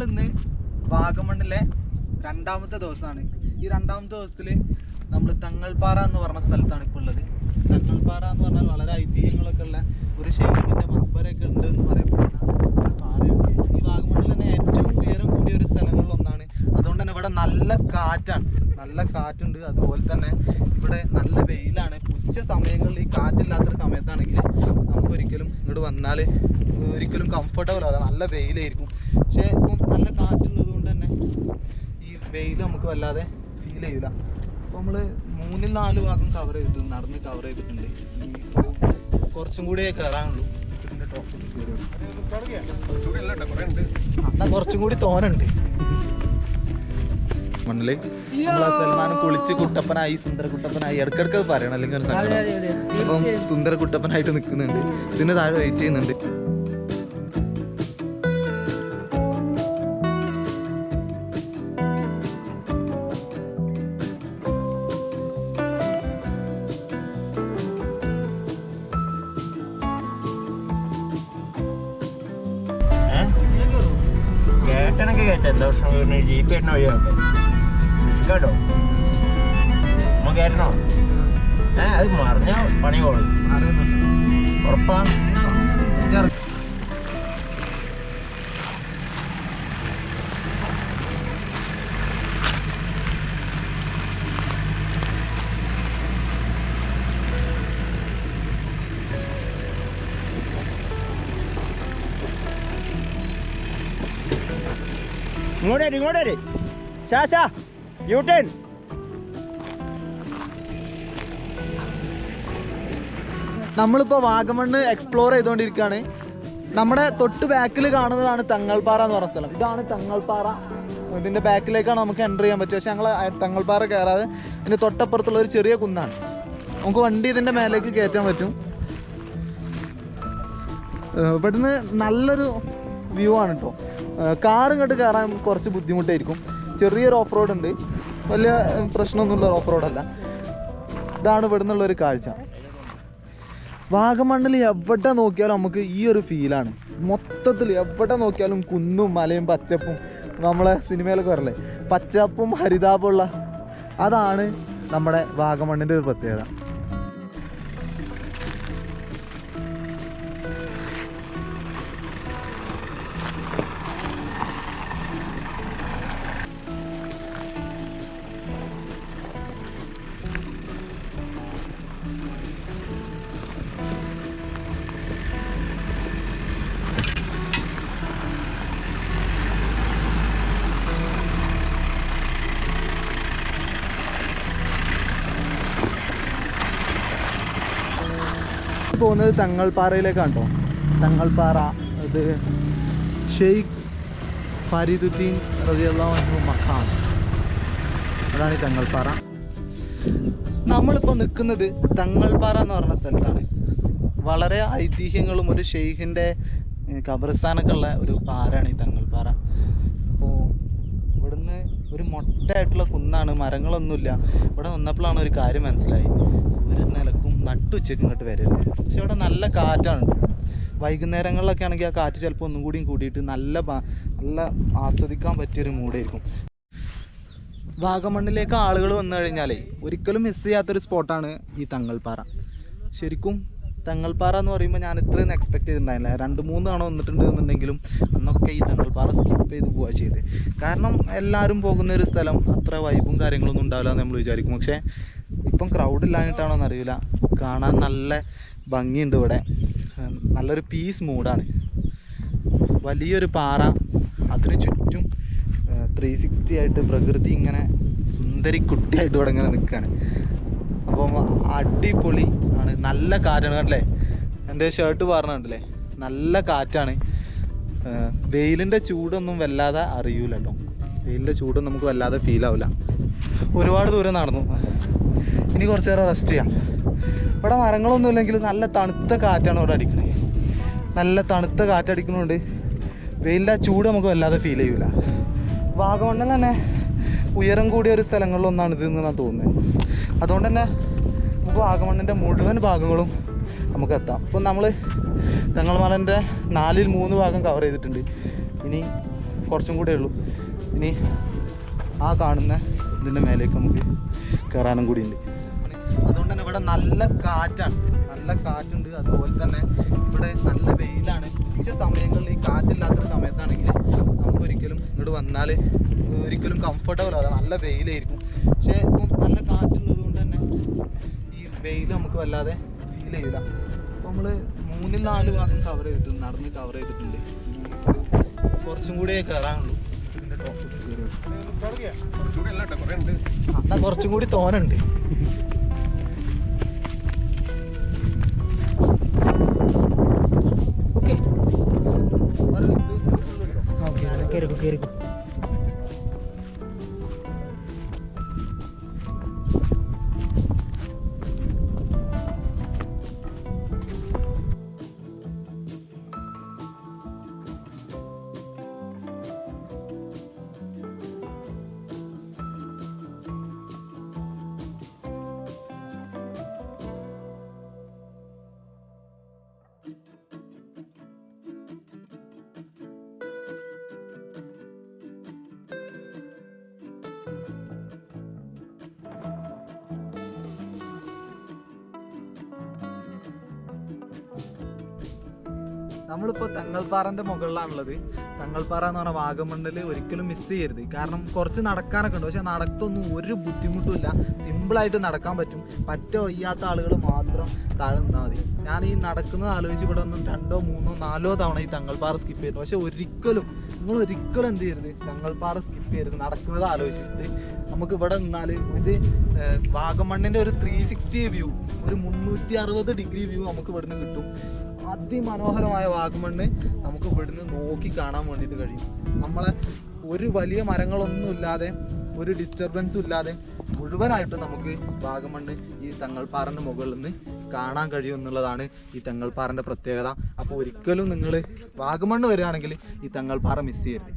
ഇന്ന് വാഗമണ്ണിലെ രണ്ടാമത്തെ ദിവസമാണ്. ഈ രണ്ടാമത്തെ ദിവസത്തിൽ നമ്മൾ തങ്ങൾപ്പാറ എന്ന് പറഞ്ഞ സ്ഥലത്താണ് ഇപ്പോൾ ഉള്ളത്. തങ്ങൾപ്പാറ എന്ന് പറഞ്ഞാൽ വളരെ ഐതിഹ്യങ്ങളൊക്കെ ഉള്ള ഒരു ഷെയ്ഖിൻ്റെ മക്ബറയൊക്കെ ഉണ്ട് എന്ന് പറയപ്പെടുന്ന ഒരു പാറയാണ്. ഈ വാഗമണ്ണിൽ തന്നെ ഏറ്റവും ഉയരം കൂടിയ ഒരു സ്ഥലങ്ങളിലൊന്നാണ്. അതുകൊണ്ട് തന്നെ ഇവിടെ നല്ല കാറ്റാണ്, നല്ല കാറ്റുണ്ട്. അതുപോലെ തന്നെ ഇവിടെ നല്ല വെയിലാണ്. ഉച്ച സമയങ്ങളിൽ ഈ കാറ്റില്ലാത്തൊരു സമയത്താണെങ്കിൽ നമുക്കൊരിക്കലും ഇങ്ങോട്ട് വന്നാൽ ഒരിക്കലും കംഫർട്ടബിൾ ആവില്ല, നല്ല വെയിലായിരിക്കും. പക്ഷേ ഇപ്പം നല്ല കാറ്റുള്ളത് കൊണ്ട് തന്നെ ഈ വെയിൽ നമുക്ക് വല്ലാതെ ഫീൽ ചെയ്യില്ല. അപ്പോൾ നമ്മൾ 3-4 ഭാഗം കവർ ചെയ്തിട്ടുണ്ട്, നടന്ന് കവർ ചെയ്തിട്ടുണ്ട്. ഈ ഒരു കുറച്ചും കൂടിയേ കയറാനുള്ളൂ. ഇതിൻ്റെ ടോപ്പിൽ എന്നാൽ കുറച്ചും കൂടി തോനുണ്ട്. മണ്ണില് നമ്മളെ സൽമാനും കുളിച്ച് കുട്ടപ്പനായി, സുന്ദര കുട്ടപ്പനായി, ഇടയ്ക്കിടയ്ക്ക് പറയണം, അല്ലെങ്കിൽ ഒരു സങ്കടം. അപ്പം സുന്ദര കുട്ടപ്പനായിട്ട് നിൽക്കുന്നുണ്ട്. ഇതിന് താഴെ വെയിറ്റ് ചെയ്യുന്നുണ്ട്. കേട്ടനൊക്കെ കേട്ടോ, എന്താ പ്രശ്നം? ജീപ്പ് കയറ്റണ വഴിയൊക്കെ കേട്ടോ, നമ്മൾ കയറ്റണോ? അത് മറിഞ്ഞ പണി പോകും, ഉറപ്പാ. ഇങ്ങോട്ടേ ശാശാ യൂട്ടേൺ. നമ്മളിപ്പോൾ വാഗമണ്ണ് എക്സ്പ്ലോർ ചെയ്തുകൊണ്ടിരിക്കുകയാണ്. നമ്മുടെ തൊട്ട് ബാക്കിൽ കാണുന്നതാണ് തങ്ങൾപ്പാറ എന്ന് പറഞ്ഞ സ്ഥലം. ഇതാണ് തങ്ങൾപ്പാറ. ഇതിൻ്റെ ബാക്കിലേക്കാണ് നമുക്ക് എൻ്റർ ചെയ്യാൻ പറ്റുക. പക്ഷേ ഞങ്ങൾ തങ്ങൾപ്പാറ കയറാതെ ഇതിൻ്റെ തൊട്ടപ്പുറത്തുള്ള ഒരു ചെറിയ കുന്നാണ്. നമുക്ക് വണ്ടി ഇതിൻ്റെ മേലേക്ക് കയറ്റാൻ പറ്റും. ഇവിടുന്ന് നല്ലൊരു വ്യൂ ആണ് കേട്ടോ. കാർ ഇങ്ങോട്ട് കയറാൻ കുറച്ച് ബുദ്ധിമുട്ടായിരിക്കും. ചെറിയൊരു ഓഫ് റോഡ് ഉണ്ട്, വലിയ പ്രശ്നമൊന്നുമില്ല, ഓഫ് റോഡല്ല. ഇതാണ് ഇവിടെ നിന്നുള്ളൊരു കാഴ്ച. വാഗമണ്ണിൽ എവിടെ നോക്കിയാലും നമുക്ക് ഈ ഒരു ഫീലാണ്. മൊത്തത്തിൽ എവിടെ നോക്കിയാലും കുന്നും മലയും പച്ചപ്പും. നമ്മളെ സിനിമയിലൊക്കെ വരല്ലേ, പച്ചപ്പും ഹരിതാപമുള്ള, അതാണ് നമ്മുടെ വാഗമണ്ണിൻ്റെ ഒരു പ്രത്യേകത. പോകുന്നത് തങ്ങൾപ്പാറയിലേക്കാണ് കേട്ടോ. തങ്ങൾപ്പാറ, ഇത് ഷെയ്ഖ് ഫരീദുദ്ദീൻ റളിയല്ലാഹു അൻഹു മഖാം, അതാണ് ഈ തങ്ങൾപ്പാറ. നമ്മളിപ്പോൾ നിൽക്കുന്നത് തങ്ങൾപ്പാറ എന്ന് പറഞ്ഞ സ്ഥലത്താണ്. വളരെ ഐതിഹ്യങ്ങളും ഒരു ഷെയ്ഖിൻ്റെ ഖബർസ്ഥാനൊക്കെ ഉള്ള ഒരു പാറയാണ് ഈ തങ്ങൾപ്പാറ. അപ്പോൾ ഇവിടുന്ന് ഒരു മൊട്ടയായിട്ടുള്ള കുന്നാണ്, മരങ്ങളൊന്നുമില്ല. ഇവിടെ വന്നപ്പോഴാണ് ഒരു കാര്യം മനസ്സിലായി, ഒരു നിലക്കും നട്ടുച്ചയ്ക്ക് ഇങ്ങോട്ട് വരരുത്. പക്ഷെ ഇവിടെ നല്ല കാറ്റാണ്. വൈകുന്നേരങ്ങളിലൊക്കെ ആണെങ്കിൽ ആ കാറ്റ് ചിലപ്പോൾ ഒന്നും കൂടിയും കൂടിയിട്ട് നല്ല ആസ്വദിക്കാൻ പറ്റിയൊരു മൂടായിരിക്കും. വാഗമണ്ണിലേക്ക് ആളുകൾ വന്നു കഴിഞ്ഞാലേ ഒരിക്കലും മിസ് ചെയ്യാത്തൊരു സ്പോട്ടാണ് ഈ തങ്ങൾപ്പാറ. ശരിക്കും തങ്ങൾപ്പാറ എന്ന് പറയുമ്പോൾ ഞാൻ ഇത്രയൊന്നും എക്സ്പെക്ട് ചെയ്തിട്ടുണ്ടായില്ല. 2-3 തവണ വന്നിട്ടുണ്ട് എന്നുണ്ടെങ്കിലും അന്നൊക്കെ ഈ തങ്ങൾപ്പാറ സ്കിപ്പ് ചെയ്ത് പോവുക ചെയ്ത്. കാരണം എല്ലാവരും പോകുന്ന ഒരു സ്ഥലം, അത്ര വൈബും കാര്യങ്ങളൊന്നും ഉണ്ടാവില്ല എന്ന് നമ്മൾ വിചാരിക്കും. പക്ഷേ ഇപ്പം ക്രൗഡ് ഇല്ലാഞ്ഞിട്ടാണോ എന്നറിയില്ല, കാണാൻ നല്ല ഭംഗിയുണ്ട് ഇവിടെ. നല്ലൊരു പീസ് മൂഡാണ്. വലിയൊരു പാറ, അതിന് ചുറ്റും 360 ആയിട്ട് പ്രകൃതി ഇങ്ങനെ സുന്ദരി കുട്ടിയായിട്ട് ഇവിടെ ഇങ്ങനെ നിൽക്കുകയാണ്. അപ്പം അടിപൊളി ആണ്. നല്ല കാറ്റാണ് കണ്ടല്ലേ, എൻ്റെ ഷർട്ട് പറഞ്ഞിട്ടുണ്ടല്ലേ, നല്ല കാറ്റാണ്. വെയിലിൻ്റെ ചൂടൊന്നും വല്ലാതെ അറിയൂല കേട്ടോ. വെയിലിൻ്റെ ചൂടൊന്നും നമുക്ക് വല്ലാതെ ഫീൽ ആവില്ല. ഒരുപാട് ദൂരം നടന്നു, ഇനി കുറച്ച് നേരം റെസ്റ്റ് ചെയ്യാം. ഇവിടെ മരങ്ങളൊന്നും ഇല്ലെങ്കിലും നല്ല തണുത്ത കാറ്റാണ് ഇവിടെ അടിക്കണേ. നല്ല തണുത്ത കാറ്റടിക്കുന്നതുകൊണ്ട് വെയിലിൻ്റെ ചൂട് നമുക്ക് വല്ലാതെ ഫീൽ ചെയ്യൂല. വാഗമണ്ണിൽ തന്നെ ഉയരം കൂടിയ ഒരു സ്ഥലങ്ങളിലൊന്നാണ് ഇതെന്നാണ് തോന്നുന്നത്. അതുകൊണ്ട് തന്നെ നമുക്ക് വാഗമണ്ണിൻ്റെ മുഴുവൻ ഭാഗങ്ങളും നമുക്ക് എത്താം. ഇപ്പം നമ്മൾ തങ്ങൾമലൻ്റെ 4-3 ഭാഗം കവർ ചെയ്തിട്ടുണ്ട്. ഇനി കുറച്ചും കൂടെ ഉള്ളൂ. ഇനി ആ കാണുന്ന ഇതിൻ്റെ മേലേക്ക് നമുക്ക് കയറാനും കൂടി ഉണ്ട്. അതുകൊണ്ട് തന്നെ ഇവിടെ നല്ല കാറ്റാണ്, നല്ല കാറ്റുണ്ട്. അതുപോലെ തന്നെ ഇവിടെ നല്ല വെയിലാണ്. ഉച്ച സമയങ്ങളിൽ ഈ കാറ്റില്ലാത്തൊരു സമയത്താണെങ്കിൽ നമുക്കൊരിക്കലും ഇങ്ങോട്ട് വന്നാൽ ഒരിക്കലും കംഫർട്ടബിൾ ആവില്ല, നല്ല വെയിലായിരിക്കും. പക്ഷേ ഇപ്പം നല്ല കാറ്റുള്ളത് കൊണ്ട് തന്നെ ഈ വെയിൽ നമുക്ക് വല്ലാതെ ഫീൽ ചെയ്യില്ല. അപ്പോൾ നമ്മൾ 3-4 ഭാഗം കവർ ചെയ്തിട്ടുണ്ട്, നടന്ന് കവർ ചെയ്തിട്ടുണ്ട്. കുറച്ചും കൂടിയേ കയറാനുള്ളൂ. ഇതിൻ്റെ ടോപ്പിൽ എന്നാൽ കുറച്ചും കൂടി തോനുണ്ട്. കേറിക്കോ. നമ്മളിപ്പോൾ തങ്ങൾപ്പാറൻ്റെ മുകളിലാണുള്ളത്. തങ്ങൾപ്പാറ എന്ന് പറഞ്ഞാൽ വാഗമണ്ണിൽ ഒരിക്കലും മിസ് ചെയ്യരുത്. കാരണം കുറച്ച് നടക്കാനൊക്കെ ഉണ്ട്, പക്ഷെ നടത്തൊന്നും ഒരു ബുദ്ധിമുട്ടുമില്ല, സിമ്പിളായിട്ട് നടക്കാൻ പറ്റും. വയ്യാത്ത ആളുകൾ മാത്രം താഴെ നിന്നാൽ മതി. ഞാൻ ഈ നടക്കുന്നത് ആലോചിച്ച് ഇവിടെ ഒന്നും 2, 3, 4 തവണ ഈ തങ്ങൾപ്പാറ സ്കിപ്പ് ചെയ്തു. പക്ഷെ നിങ്ങൾ ഒരിക്കലും എന്ത് ചെയ്യരുത്, തങ്ങൾപ്പാറ സ്കിപ്പ് ചെയ്യരുത്. നടക്കുന്നത് ആലോചിച്ചിട്ട് നമുക്ക് ഇവിടെ നിന്നാൽ ഒരു വാഗമണ്ണിൻ്റെ ഒരു 360 വ്യൂ, ഒരു 360 ഡിഗ്രി വ്യൂ നമുക്ക് ഇവിടുന്ന് കിട്ടും. അതിമനോഹരമായ വാഗമണ്ണ് നമുക്ക് ഇവിടുന്ന് നോക്കി കാണാൻ വേണ്ടിയിട്ട് കഴിയും. നമ്മളെ ഒരു വലിയ മരങ്ങളൊന്നും ഇല്ലാതെ, ഒരു ഡിസ്റ്റർബൻസും ഇല്ലാതെ മുഴുവനായിട്ടും നമുക്ക് വാഗമണ്ണ് ഈ തങ്ങൾപ്പാറൻ്റെ മുകളിൽ നിന്ന് കാണാൻ കഴിയും എന്നുള്ളതാണ് ഈ തങ്ങൾപ്പാറൻ്റെ പ്രത്യേകത. അപ്പോൾ ഒരിക്കലും നിങ്ങൾ വാഗമണ്ണ് വരികയാണെങ്കിൽ ഈ തങ്ങൾപ്പാറ മിസ് ചെയ്യരുത്.